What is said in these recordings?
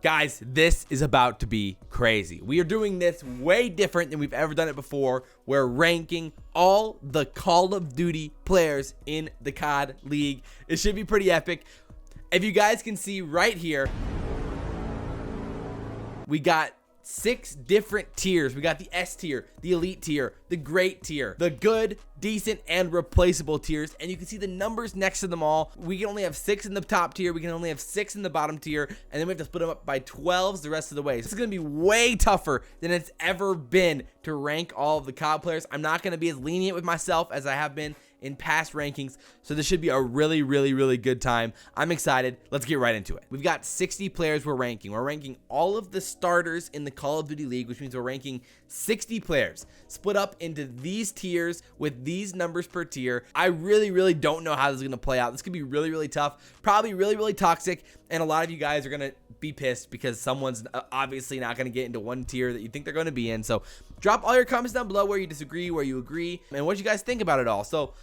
Guys, this is about to be crazy. We are doing this way different than we've ever done it before. We're ranking all the Call of Duty players in the COD League. It should be pretty epic. If you guys can see right here, we got 6 different tiers. We got the S tier, the elite tier, the great tier, the good, decent, and replaceable tiers. And you can see the numbers next to them all. We can only have 6 in the top tier. We can only have 6 in the bottom tier. And then we have to split them up by 12s the rest of the way. So this is going to be way tougher than it's ever been to rank all of the COD players. I'm not going to be as lenient with myself as I have been in past rankings, so this should be a really good time. I'm excited. Let's get right into it. We've got 60 players we're ranking. We're ranking all of the starters in the Call of Duty League, which means we're ranking 60 players split up into these tiers with these numbers per tier. I really don't know how this is going to play out. This could be really tough, probably really toxic, and a lot of you guys are going to be pissed because someone's obviously not going to get into one tier that you think they're going to be in. So drop all your comments down below where you disagree, where you agree, and what you guys think about it all. So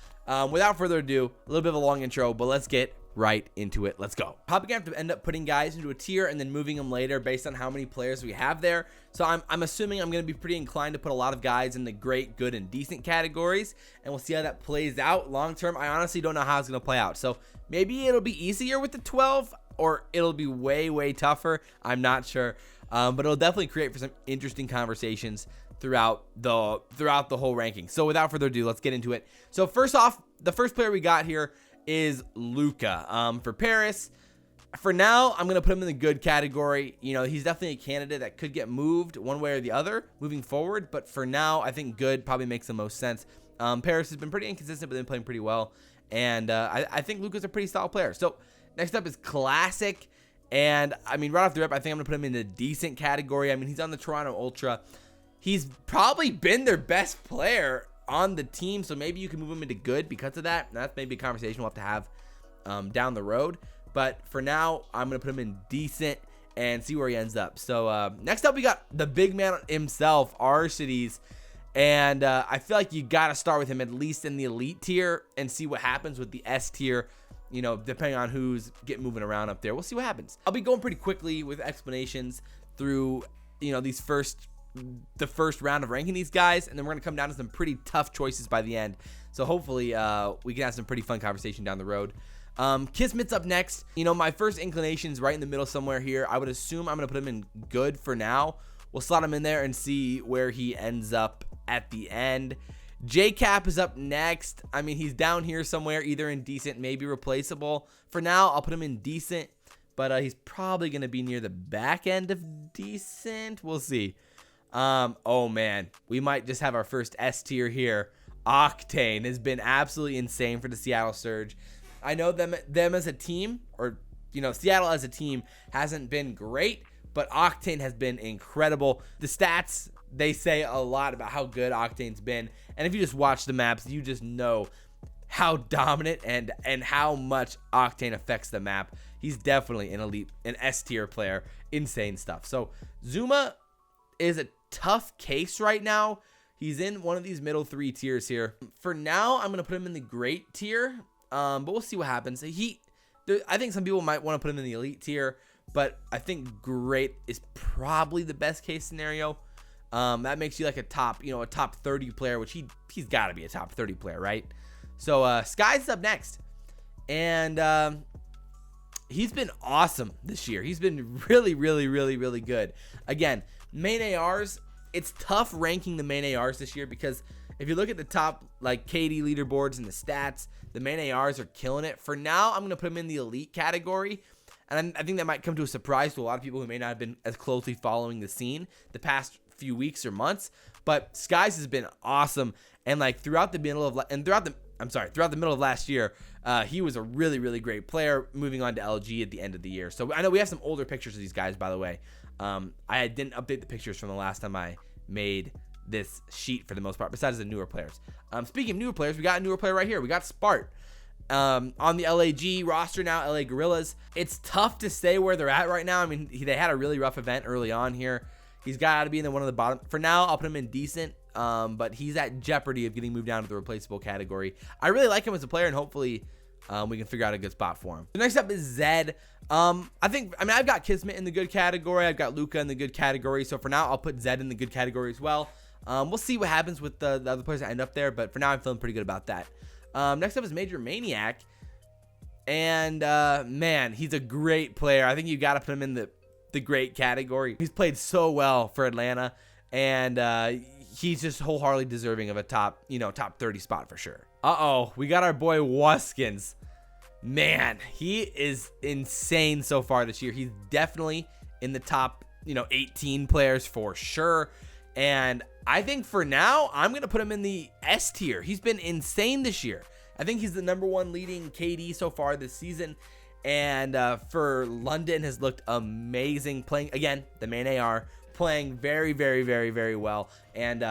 without further ado, a little bit of a long intro, but let's get right into it. Let's go. Probably gonna have to end up putting guys into a tier and then moving them later based on how many players we have there. So I'm assuming I'm gonna be pretty inclined to put a lot of guys in the great, good, and decent categories, and we'll see how that plays out long term. I honestly don't know how it's gonna play out. So maybe it'll be easier with the 12, or it'll be way tougher. I'm not sure, but it'll definitely create for some interesting conversations throughout the whole ranking. So without further ado, let's get into it. So first off, the first player we got here is Luca. For Paris, for now, I'm gonna put him in the good category. You know, he's definitely a candidate that could get moved one way or the other moving forward, but for now, I think good probably makes the most sense. Paris has been pretty inconsistent, but been playing pretty well, and I think Luca's a pretty solid player. So next up is Classic, and I mean, right off the rip, I think I'm gonna put him in a decent category. I mean, he's on the Toronto Ultra. He's probably been their best player on the team, so maybe you can move him into good because of that. That's maybe a conversation we'll have to have down the road. But for now, I'm going to put him in decent and see where he ends up. So next up, we got the big man himself, arcitys. And I feel like you got to start with him at least in the elite tier and see what happens with the S tier, you know, depending on who's moving around up there. We'll see what happens. I'll be going pretty quickly with explanations through, you know, the first round of ranking these guys, and then we're gonna come down to some pretty tough choices by the end. So hopefully we can have some pretty fun conversation down the road. Kismet's up next. You know, my first inclination's right in the middle somewhere here. I would assume I'm gonna put him in good for now. We'll slot him in there and see where he ends up at the end. JCap is up next. I mean, he's down here somewhere, either in decent, maybe replaceable. For now, I'll put him in decent, but he's probably gonna be near the back end of decent. We'll see. Oh man, we might just have our first S tier here. Octane has been absolutely insane for the Seattle Surge. I know them as a team, or you know, Seattle as a team hasn't been great, but Octane has been incredible. The stats, they say a lot about how good Octane's been, and if you just watch the maps, you just know how dominant and how much Octane affects the map. He's definitely an elite, an S tier player. Insane stuff. So Zuma is a tough case right now. He's in one of these middle 3 tiers here. For now, I'm gonna put him in the great tier, but we'll see what happens. I think some people might want to put him in the elite tier, but I think great is probably the best case scenario. That makes you like a top 30 player, which he's got to be a top 30 player, right? So Sky's up next, and he's been awesome this year. He's been really good. Again, main ARs, it's tough ranking the main ARs this year because if you look at the top like KD leaderboards and the stats, the main ARs are killing it. For now, I'm going to put him in the elite category, and I think that might come to a surprise to a lot of people who may not have been as closely following the scene the past few weeks or months. But Skies has been awesome, and like throughout the middle of last year, he was a really great player, moving on to LG at the end of the year. So I know we have some older pictures of these guys, by the way. I didn't update the pictures from the last time I made this sheet for the most part, besides the newer players. Speaking of newer players, we got a newer player right here. We got Spart on the LAG roster now, LA Gorillas. It's tough to say where they're at right now. I mean, they had a really rough event early on here. He's got to be in the one of the bottom. For now, I'll put him in decent, but he's at jeopardy of getting moved down to the replaceable category. I really like him as a player, and hopefully we can figure out a good spot for him. The next up is Zed. I mean, I've got Kismet in the good category. I've got Luca in the good category. So for now, I'll put Zed in the good category as well. We'll see what happens with the other players that end up there, but for now, I'm feeling pretty good about that. Next up is Major Maniac. And, man, he's a great player. I think you got to put him in the great category. He's played so well for Atlanta, and he's just wholeheartedly deserving of a top 30 spot for sure. Uh-oh, we got our boy Wuskins. Man, he is insane so far this year. He's definitely in the top, 18 players for sure. And I think for now, I'm going to put him in the S tier. He's been insane this year. I think he's the #1 leading KD so far this season. And for London has looked amazing playing, again, the main AR, playing very, very, very, very well. And,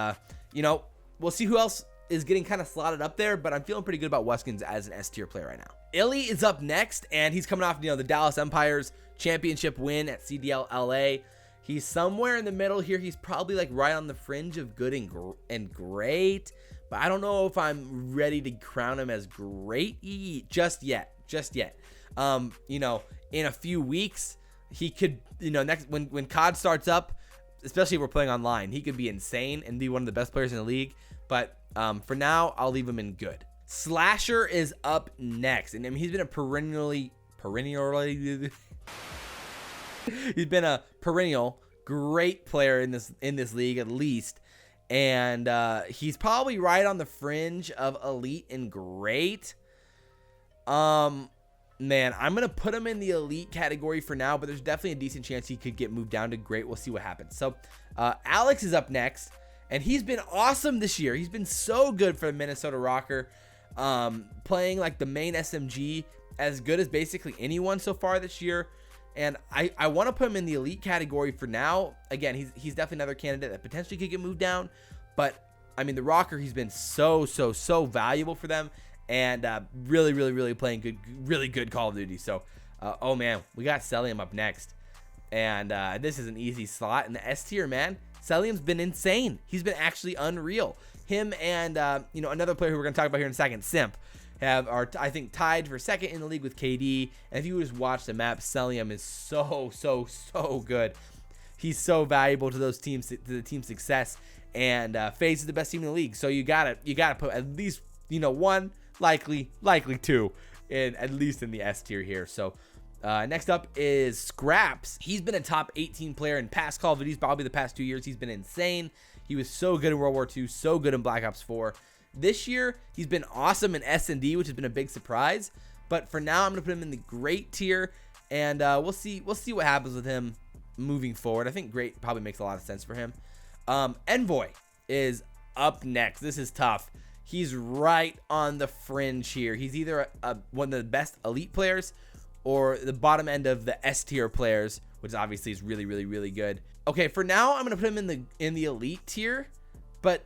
we'll see who else is getting kind of slotted up there, but I'm feeling pretty good about Wuskins as an S tier player right now. Illy is up next, and he's coming off, the Dallas Empire's championship win at CDL LA. He's somewhere in the middle here. He's probably like right on the fringe of good and great, but I don't know if I'm ready to crown him as great just yet. In a few weeks, he could, next when COD starts up, especially if we're playing online, he could be insane and be one of the best players in the league. But for now, I'll leave him in good. Slasher is up next, and I mean, he's been a perennial great player in this league at least, and he's probably right on the fringe of elite and great. Man, I'm gonna put him in the elite category for now, but there's definitely a decent chance he could get moved down to great. We'll see what happens. So Alex is up next, and he's been awesome this year. He's been so good for the Minnesota Rocker, playing like the main SMG, as good as basically anyone so far this year. And I want to put him in the elite category for now. Again, he's definitely another candidate that potentially could get moved down, but I mean, the Rocker, he's been so valuable for them, and really playing really good Call of Duty. So oh man, we got Cellium up next, and this is an easy slot in the S tier, man. Cellium's been insane. He's been actually unreal. Him and another player who we're gonna talk about here in a second, Simp, are I think tied for second in the league with KD. And if you just watch the map, Cellium is so good. He's so valuable to those teams, to the team's success, and FaZe is the best team in the league. So you gotta put at least one, likely two, at least in the S tier here. So next up is Scraps. He's been a top 18 player in past Call of Duty, probably the past 2 years. He's been insane. He was so good in World War II, so good in Black Ops 4. This year, he's been awesome in S&D, which has been a big surprise. But for now, I'm going to put him in the great tier, and we'll see what happens with him moving forward. I think great probably makes a lot of sense for him. Envoy is up next. This is tough. He's right on the fringe here. He's either one of the best elite players or the bottom end of the S tier players, which obviously is really good. Okay, for now, I'm going to put him in the elite tier, but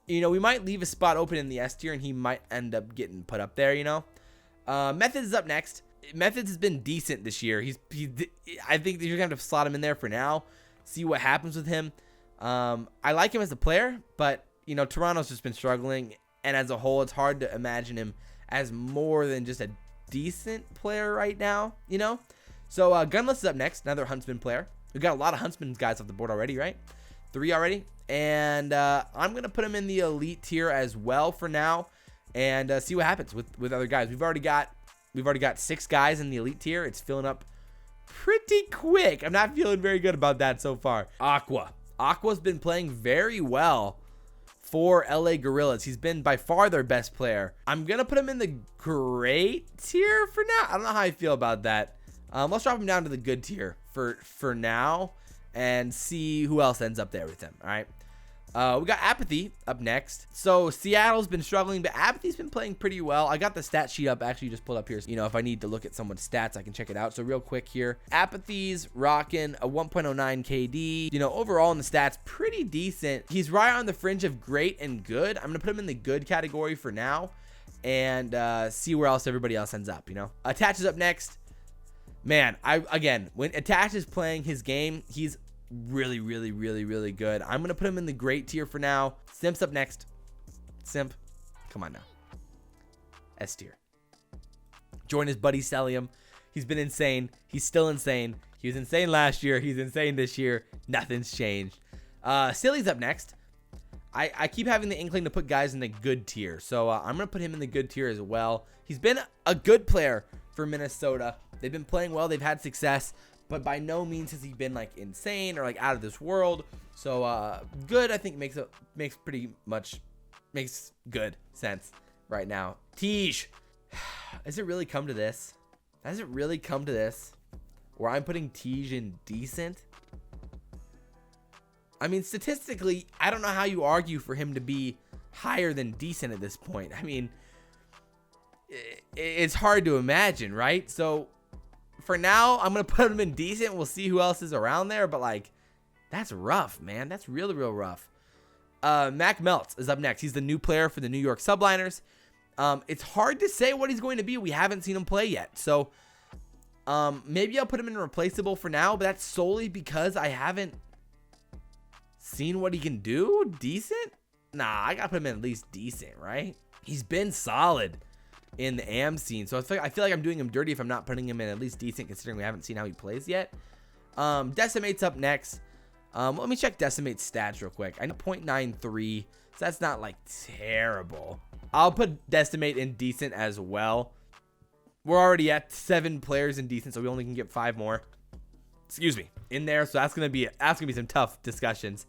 we might leave a spot open in the S tier, and he might end up getting put up there, Methods is up next. Methods has been decent this year. I think you're going to have to slot him in there for now, see what happens with him. I like him as a player, but, Toronto's just been struggling, and as a whole, it's hard to imagine him as more than just a decent player right now, So, Gunless is up next, another Huntsman player. We've got a lot of Huntsman guys off the board already, right? 3 already. And I'm going to put him in the elite tier as well for now, and see what happens with other guys. We've already got 6 guys in the elite tier. It's filling up pretty quick. I'm not feeling very good about that so far. Aqua's been playing very well for LA Gorillas. He's been by far their best player. I'm going to put him in the great tier for now. I don't know how I feel about that. Let's drop him down to the good tier for now and see who else ends up there with him. All right. We got Apathy up next. So Seattle's been struggling, but Apathy's been playing pretty well. I got the stat sheet up, actually just pulled up here. If I need to look at someone's stats, I can check it out. So real quick here, Apathy's rocking a 1.09 KD. Overall in the stats, pretty decent. He's right on the fringe of great and good. I'm gonna put him in the good category for now, and see where else everybody else ends up. Attach is up next. Man, when Attach is playing his game, he's really good. I'm gonna put him in the great tier for now. Simp's up next. Simp, come on now. S tier. Join his buddy Cellium. He's been insane. He's still insane. He was insane last year. He's insane this year. Nothing's changed. Silly's up next. I keep having the inkling to put guys in the good tier. So I'm going to put him in the good tier as well. He's been a good player for Minnesota. They've been playing well. They've had success. But by no means has he been like insane or like out of this world. So good, I think makes good sense right now. Tej. Has it really come to this? Has it really come to this? Where I'm putting Tej in decent? I mean, statistically, I don't know how you argue for him to be higher than decent at this point. I mean, it's hard to imagine, right? So, for now, I'm going to put him in decent. We'll see who else is around there. But, like, that's rough, man. That's really, real rough. Mac Melts is up next. He's the new player for the New York Subliners. It's hard to say what he's going to be. We haven't seen him play yet. So, maybe I'll put him in replaceable for now. But that's solely because I haven't seen what he can do. Decent? Nah, I gotta put him in at least decent, right? He's been solid in the AM scene, so I feel like I'm doing him dirty if I'm not putting him in at least decent, considering we haven't seen how he plays yet. Decimate's up next. Let me check Decimate's stats real quick. I know 0.93, so that's not like terrible. I'll put Decimate in decent as well. We're already at 7 players in decent, so we only can get 5 more. Excuse me, in there. So that's gonna be some tough discussions.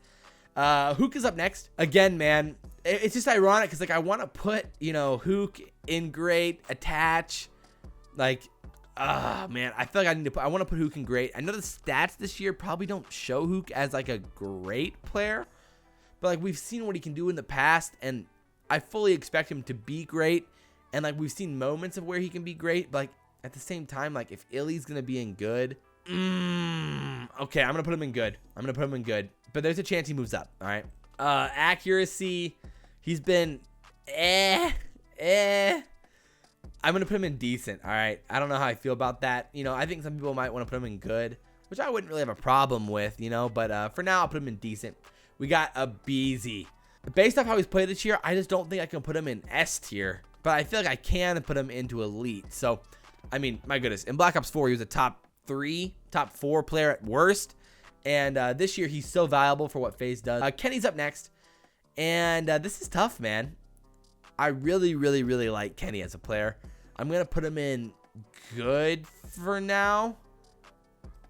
Huke is up next. Again, man, it's just ironic because like I want to put, you know, Huke in great, attach, like, man, I feel like I want to put Huke in great. I know the stats this year probably don't show Huke as like a great player, but like we've seen what he can do in the past, and I fully expect him to be great. And like we've seen moments of where he can be great, but like at the same time, like if Illy's gonna be in good. Okay, I'm gonna put him in good. But there's a chance he moves up. All right. Accuracy, he's been I'm gonna put him in decent. All right. I don't know how I feel about that. You know, I think some people might want to put him in good, which I wouldn't really have a problem with. You know, but for now, I'll put him in decent. We got a Beezy. Based off how he's played this year, I just don't think I can put him in S tier, but I feel like I can put him into elite. So, I mean, my goodness, in Black Ops 4, he was a top 4 player at worst, and this year he's so valuable for what FaZe does. Kenny's up next, and this is tough, man. I really like Kenny as a player. I'm gonna put him in good for now,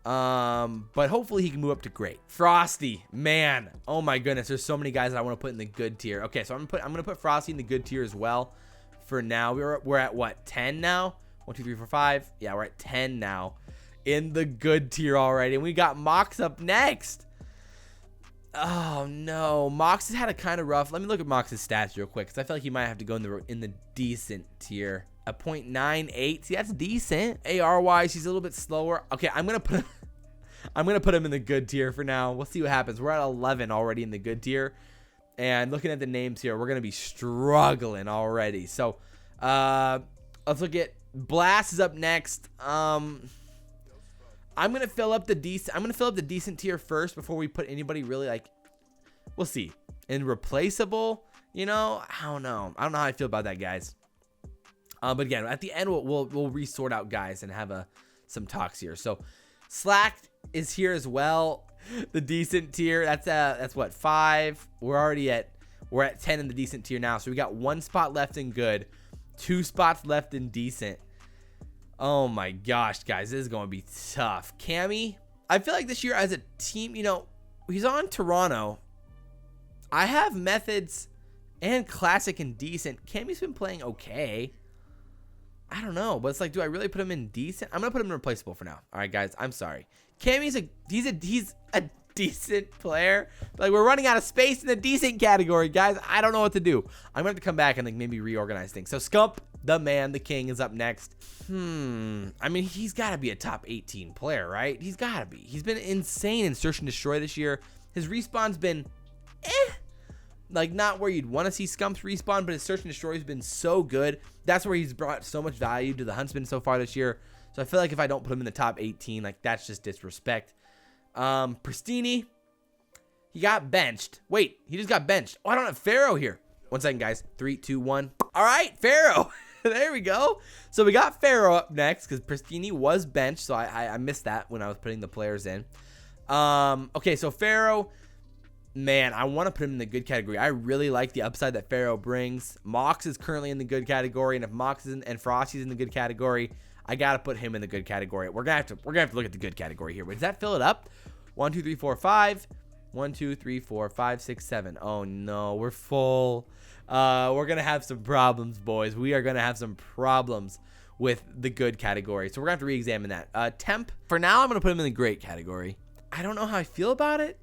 but hopefully he can move up to great. Frosty, man, oh my goodness, there's so many guys that I want to put in the good tier. Okay, so I'm gonna put Frosty in the good tier as well. For now, we're at what, 10 now? 1, 2, 3, 4, 5. Yeah, we're at 10 now. In the good tier already, and we got Mox up next. Oh no, Mox has had a kind of rough. Let me look at Mox's stats real quick, because I feel like he might have to go in the decent tier. A 0.98. See, that's decent. AR wise, he's a little bit slower. Okay, I'm gonna put him in the good tier for now. We'll see what happens. We're at 11 already in the good tier, and looking at the names here, we're gonna be struggling already. So, let's look at Blast is up next. I'm gonna fill up the decent tier first before we put anybody really, like, we'll see. In replaceable, you know, I don't know how I feel about that, guys. But again, at the end we'll resort out guys and have some talks here. So Slack is here as well. The decent tier, that's what, 5. We're at 10 in the decent tier now. So we got 1 spot left in good, 2 spots left in decent. Oh my gosh, guys, this is going to be tough. Cammy, I feel like this year as a team, you know, he's on Toronto. I have Methods and Classic and decent. Cammy's been playing okay. I don't know, but it's like, do I really put him in decent? I'm going to put him in replaceable for now. All right, guys, I'm sorry. Cammy's he's a decent player. But like, we're running out of space in the decent category, guys. I don't know what to do. I'm going to have to come back and like maybe reorganize things. So Scump, the man, the king, is up next. I mean, he's got to be a top 18 player, right? He's got to be. He's been insane in Search and Destroy this year. His respawn's been like not where you'd want to see Scump's respawn, but his Search and Destroy has been so good. That's where he's brought so much value to the Huntsman so far this year. So I feel like if I don't put him in the top 18, like that's just disrespect. Priestahh, he got benched. Wait, he just got benched. Oh, I don't have Pharaoh here. 1 second, guys. 3, 2, 1. All right, Pharaoh. There we go. So we got Pharaoh up next because Priestahh was benched, so I missed that when I was putting the players in. Okay, so Pharaoh, man, I want to put him in the good category. I really like the upside that Pharaoh brings. Mox is currently in the good category, and if Mox is and Frosty's in the good category, I gotta put him in the good category. We're gonna have to look at the good category here. Wait, does that fill it up? 1, 2, 3, 4, 5. 1, 2, 3, 4, 5, 6, 7. Oh no, we're full. We're gonna have some problems, boys. We are gonna have some problems with the good category. So we're gonna have to re-examine that. Temp. For now, I'm gonna put him in the great category. I don't know how I feel about it.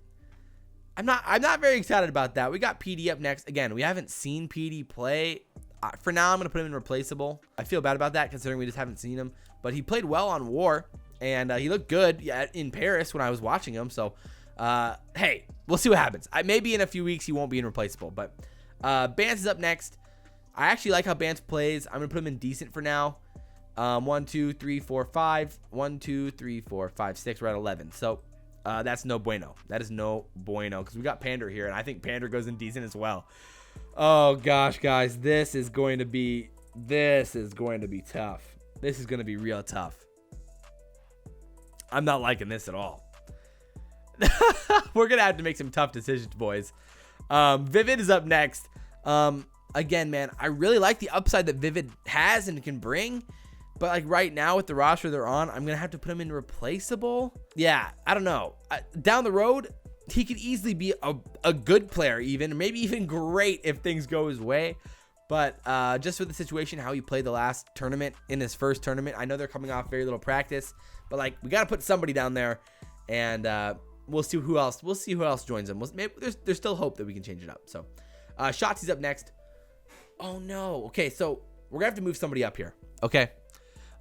I'm not very excited about that. We got PD up next. Again, we haven't seen PD play. For now, I'm gonna put him in replaceable. I feel bad about that considering we just haven't seen him. But he played well on War, and he looked good in Paris when I was watching him. So, hey, we'll see what happens. Maybe in a few weeks he won't be in replaceable. But Bance is up next. I actually like how Bance plays. I'm gonna put him in decent for now. 1, 2, 3, 4, 5. 1, 2, 3, 4, 5, 6. We're at 11. So that's no bueno. That is no bueno because we got Pander here, and I think Pander goes in decent as well. Oh gosh, guys, this is going to be tough. This is going to be real tough. I'm not liking this at all. We're gonna have to make some tough decisions, boys. Vivid is up next. Again, man, I really like the upside that Vivid has and can bring, but like right now with the roster they're on, I'm gonna have to put him in replaceable. Yeah, I don't know. Down the road, he could easily be a good player, even maybe even great if things go his way. But just with the situation, how he played the last tournament in his first tournament, I know they're coming off very little practice, but like we got to put somebody down there, and we'll see who else. We'll see who else joins them. Maybe there's still hope that we can change it up. So Shotzi's up next. Oh no. Okay, so we're gonna have to move somebody up here. Okay,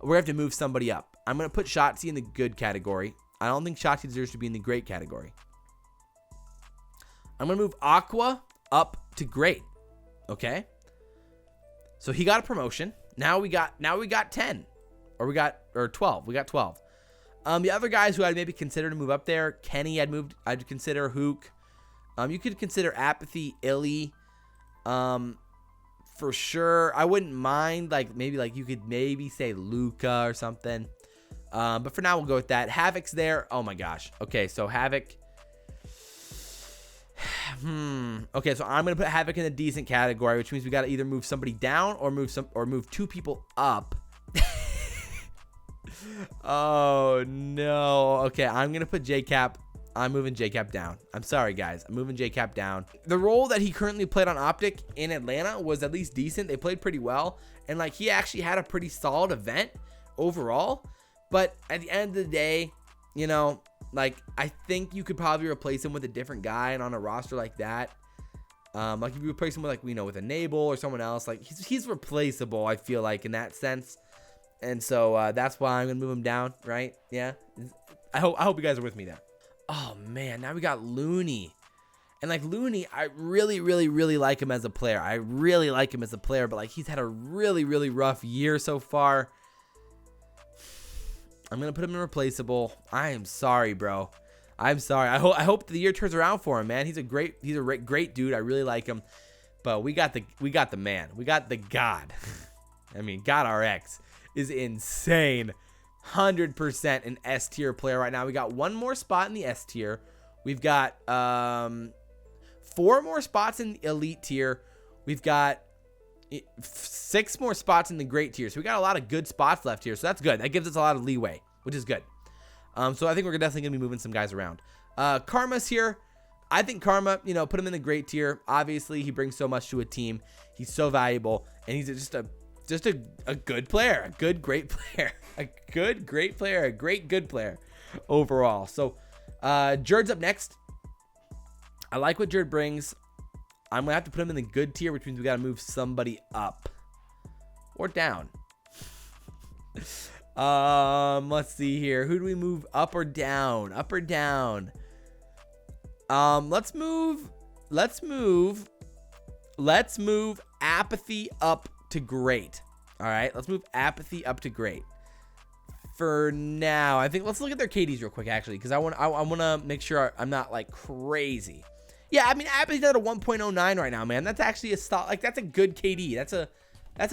we're gonna have to move somebody up. I'm gonna put Shotzi in the good category. I don't think Shotzi deserves to be in the great category. I'm gonna move Aqua up to great. Okay. So he got a promotion. Now we got 10, or 12. We got 12. The other guys who I'd maybe consider to move up there, Kenny I'd consider Huke. You could consider Apathy, Illy. For sure. I wouldn't mind you could maybe say Luca or something. But for now we'll go with that. Havoc's there. Oh my gosh. Okay, so Havoc. Okay, so I'm gonna put Havoc in a decent category, which means we gotta either move somebody down or move two people up. Oh no. Okay, I'm gonna put JCap. I'm moving JCap down. I'm sorry guys, I'm moving JCap down. The role that he currently played on Optic in Atlanta was at least decent. They played pretty well, and like he actually had a pretty solid event overall. But at the end of the day, you know, like I think you could probably replace him with a different guy, and on a roster like that, like if you replace him with with Enable or someone else, like he's replaceable. I feel like in that sense, and so that's why I'm gonna move him down. Right? Yeah. I hope you guys are with me there. Oh man, now we got Looney, and like Looney, I really like him as a player. I really like him as a player, but like he's had a really rough year so far. I'm gonna put him in replaceable. I am sorry, bro. I'm sorry. I hope the year turns around for him, man. He's a great dude. I really like him. But we got the man. We got the God. I mean, godrx is insane. 100% an S tier player right now. We got one more spot in the S tier. We've got 4 more spots in the elite tier. We've got 6 more spots in the great tier. So we got a lot of good spots left here. So that's good. That gives us a lot of leeway, which is good. So I think we're definitely going to be moving some guys around. Karma's here. I think Karma, put him in the great tier. Obviously, he brings so much to a team. He's so valuable. And he's just a good player. A good, great player. A good, great player. A great, good player overall. So Jerd's up next. I like what Jerd brings. I'm going to have to put him in the good tier, which means we got to move somebody up or down. Let's see here. Who do we move up or down? Up or down? Let's move Apathy up to great. All right, let's move Apathy up to great. For now, I think let's look at their KDs real quick, actually, because I want to make sure I'm not like crazy. Yeah, I mean, Apathy's at a 1.09 right now, man. That's actually a that's a good KD. That's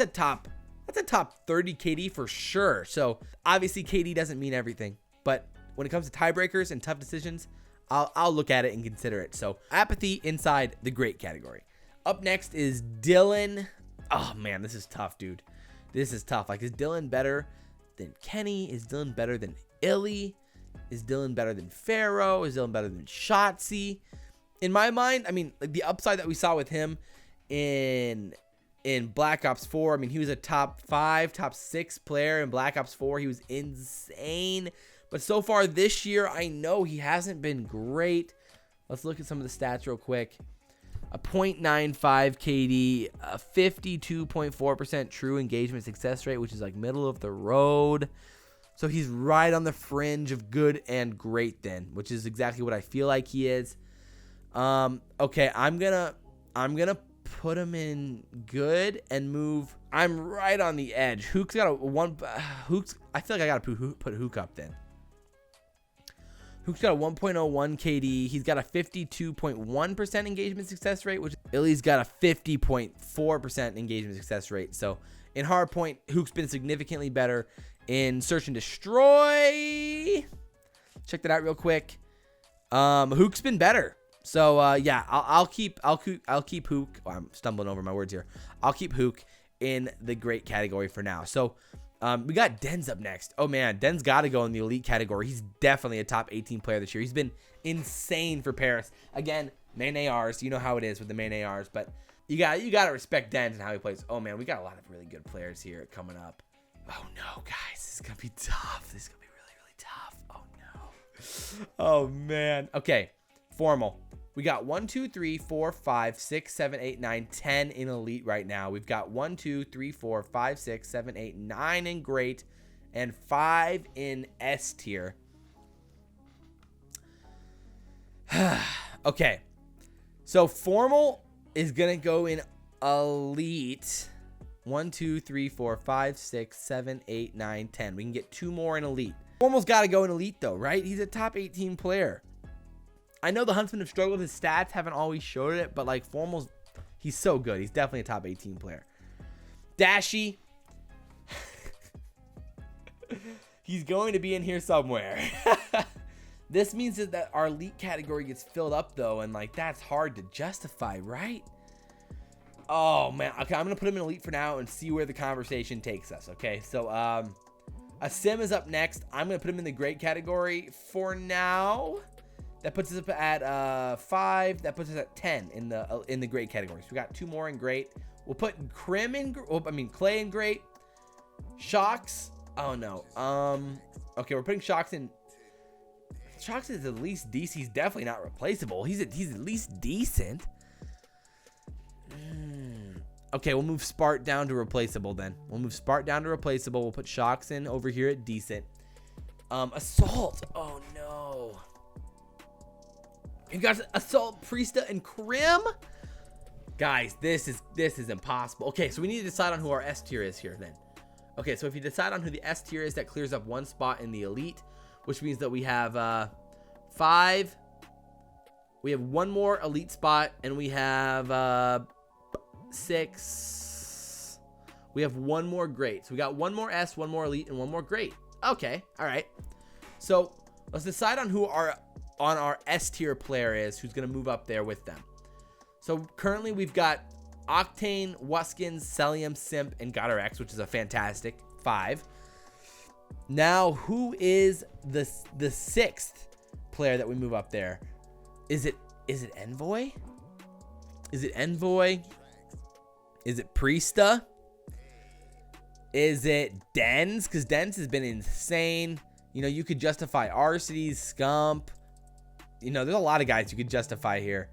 a top that's a top 30 KD for sure. So obviously KD doesn't mean everything, but when it comes to tiebreakers and tough decisions, I'll look at it and consider it. So Apathy inside the great category. Up next is Dylan. Oh man, this is tough, dude. This is tough. Like, is Dylan better than Kenny? Is Dylan better than Illy? Is Dylan better than Pharaoh? Is Dylan better than Shotzzy? In my mind, I mean, like the upside that we saw with him in Black Ops 4, I mean, he was a top 5, top 6 player in Black Ops 4. He was insane. But so far this year, I know he hasn't been great. Let's look at some of the stats real quick. A 0.95 KD, a 52.4% true engagement success rate, which is like middle of the road. So he's right on the fringe of good and great then, which is exactly what I feel like he is. Okay, I'm gonna put him in good and move. I'm right on the edge. Huke's got a Huke's. I feel like I gotta put Huke up then. Huke's got a 1.01 KD. He's got a 52.1% engagement success rate, which Illy's got a 50.4% engagement success rate. So in hardpoint, Huke's been significantly better. In search and destroy, check that out real quick. Huke's been better. So yeah, I'll keep Huke. Oh, I'm stumbling over my words here. I'll keep Huke in the great category for now. So we got Den's up next. Oh man, Den's got to go in the elite category. He's definitely a top 18 player this year. He's been insane for Paris. Again, main ARs. You know how it is with the main ARs, but you got to respect Den's and how he plays. Oh man, we got a lot of really good players here coming up. Oh no, guys, this is gonna be tough. This is gonna be really, really tough. Oh no. Oh man. Okay, formal. We got 1, 2, 3, 4, 5, 6, 7, 8, 9, 10 in elite right now. We've got 1, 2, 3, 4, 5, 6, 7, 8, 9 in great, and 5 in S tier. Okay, so formal is gonna go in elite. 1, 2, 3, 4, 5, 6, 7, 8, 9, 10. We can get 2 more in elite. Formal's got to go in elite though, right? He's a top 18 player. I know the Huntsmen have struggled. His stats haven't always showed it, but like Formal's, he's so good. He's definitely a top 18 player. Dashy. He's going to be in here somewhere. This means that our elite category gets filled up though, and like that's hard to justify, right? Oh man, okay, I'm gonna put him in elite for now and see where the conversation takes us. Okay, so a sim is up next. I'm gonna put him in the great category for now. That puts us up at 5. That puts us at 10 in the great category. So we got 2 more in great. We'll put Clay in great. Shocks. Oh no. Okay, we're putting Shocks in. Shocks is at least decent. He's definitely not replaceable. He's at least decent. Okay, we'll move Spart down to replaceable then. We'll move Spart down to replaceable. We'll put Shocks in over here at decent. Assault. Oh no. You got Assault, Priestahh, and Crim. Guys, this is impossible. Okay, so we need to decide on who our S tier is here then. Okay, so if you decide on who the S tier is, that clears up 1 spot in the elite, which means that we have 5. We have 1 more elite spot, and we have 6. We have 1 more great. So we got 1 more S, 1 more elite, and 1 more great. Okay, all right. So let's decide on who our S tier player is, who's gonna move up there with them. So currently we've got Octane, Wuskins, Cellium, Simp, and godrx, which is a fantastic 5. Now, who is the 6th player that we move up there? Is it Envoy? Is it Envoy? Is it Priestahh? Is it Dens? Because Dens has been insane. You know, you could justify arcitys, Scump. You know, there's a lot of guys you could justify here.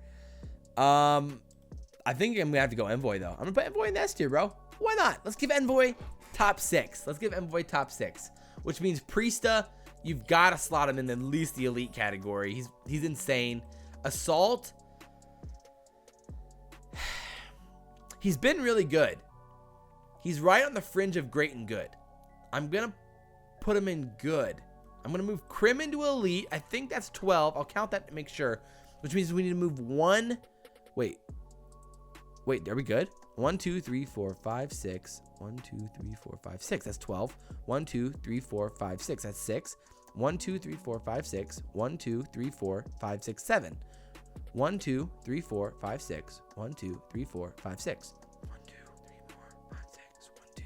I think I'm gonna have to go Envoy though. I'm gonna put Envoy in the S tier, bro. Why not? Let's give Envoy top 6. Let's give Envoy top 6, which means Priestahh, you've got to slot him in at least the elite category. He's insane. Assault, he's been really good. He's right on the fringe of great and good. I'm gonna put him in good. I'm gonna move Crim into elite. I think that's 12. I'll count that to make sure, which means we need to move 1. Wait, are we good? 1, 2, 3, 4, 5, 6. 1, 2, 3, 4, 5, 6. That's 12. 1, 2, 3, 4, 5, 6. That's 6. 1, 2, 3, 4, 5, 6. 1, 2, 3, 4, 5, 6, 7. 1, 2, 3, 4, 5, 6. 1, 2, 3, 4, 5, 6. 1, 2, 3, 4, 5, 6. 1, 2, 3,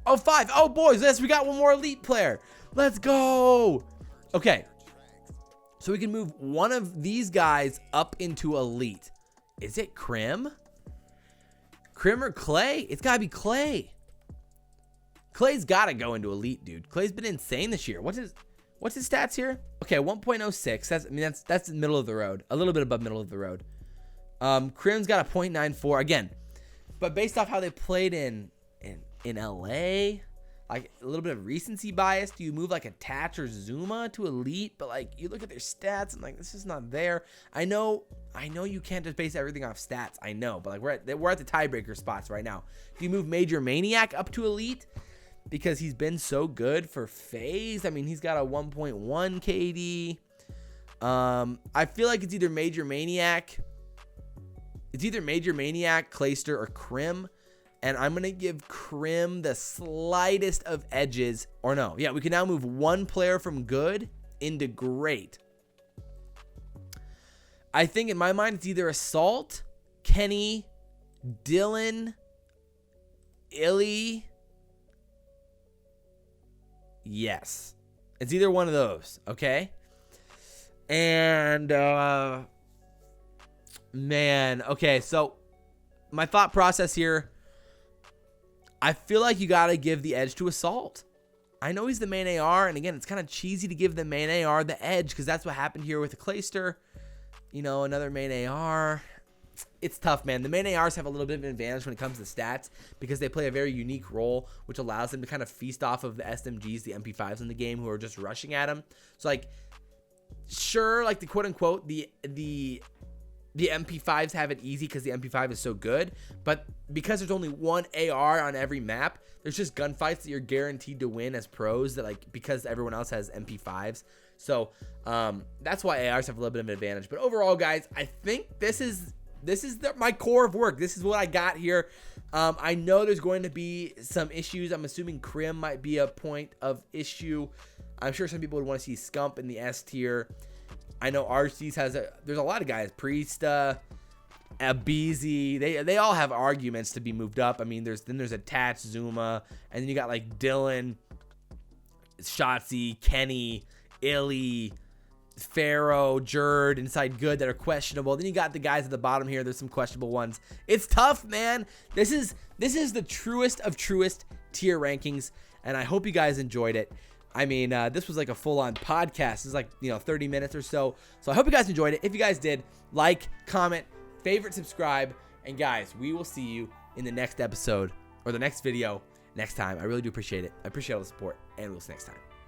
4. Oh, 5. Oh, boys, yes, we got one more elite player. Let's go. Okay. So we can move one of these guys up into elite. Is it Crim? Crim or Clay? It's got to be Clay. Clay's got to go into elite, dude. Clay's been insane this year. What's his stats here? Okay, 1.06. That's middle of the road. A little bit above middle of the road. Crim's got a 0.94 again. But based off how they played in LA, like a little bit of recency bias, do you move like Attach or Zuma to elite? But like you look at their stats and like this is not there. I know you can't just base everything off stats. I know, but like we're at the tiebreaker spots right now. Do you move Major Maniac up to elite? Because he's been so good for phase. I mean, he's got a 1.1 KD. I feel like it's either Major Maniac. It's either Major Maniac, Clayster, or Crim. And I'm going to give Crim the slightest of edges. Or no. Yeah, we can now move one player from good into great. I think in my mind, it's either Assault, Kenny, Dylan, Illy. Yes. It's either one of those. Okay. And, man. Okay, so my thought process here. I feel like you got to give the edge to Assault. I know he's the main AR, and again, it's kind of cheesy to give the main AR the edge because that's what happened here with the Clayster. You know, another main AR. It's tough, man. The main ARs have a little bit of an advantage when it comes to stats because they play a very unique role, which allows them to kind of feast off of the SMGs, the MP5s in the game who are just rushing at them. So, like, sure, like the quote-unquote, the MP5s have it easy because the MP5 is so good, but because there's only one AR on every map, there's just gunfights that you're guaranteed to win as pros that like because everyone else has MP5s. So that's why ARs have a little bit of an advantage. But overall, guys, I think this is my core of work. This is what I got here. I know there's going to be some issues. I'm assuming Crim might be a point of issue. I'm sure some people would want to see Scump in the S tier. I know arcitys there's a lot of guys. Priestahh, Abizi, they all have arguments to be moved up. I mean, there's Attach, Zuma, and then you got like Dylan, Shotzzy, Kenny, Illy, Pharaoh, Jerd, inside good that are questionable. Then you got the guys at the bottom here. There's some questionable ones. It's tough, man. This is the truest of truest tier rankings, and I hope you guys enjoyed it. I mean, this was like a full-on podcast. This is like, 30 minutes or so. So I hope you guys enjoyed it. If you guys did, like, comment, favorite, subscribe. And guys, we will see you in the next episode or the next video next time. I really do appreciate it. I appreciate all the support, and we'll see you next time.